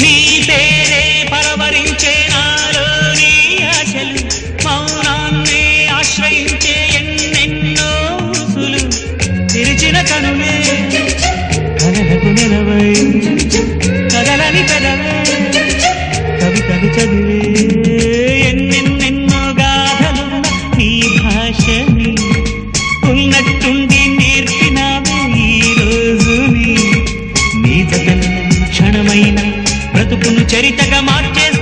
నీ పేరే పరవరించే నాలోని ఆశలు మౌనాన్నే ఆశ్రయించే ఎన్నెన్నో ఊసులు తెరిచిన కనులే కలలకు నిలవై కదలని పెదవే కవితలు చదివే ఎన్నెన్నెన్నో గాథలున్న నీ భాషని ఉన్నట్టుండి నేర్పినావే ఈ రోజుని నీ జతల క్షణమైన బ్రతుకును చరితగా మార్చేసి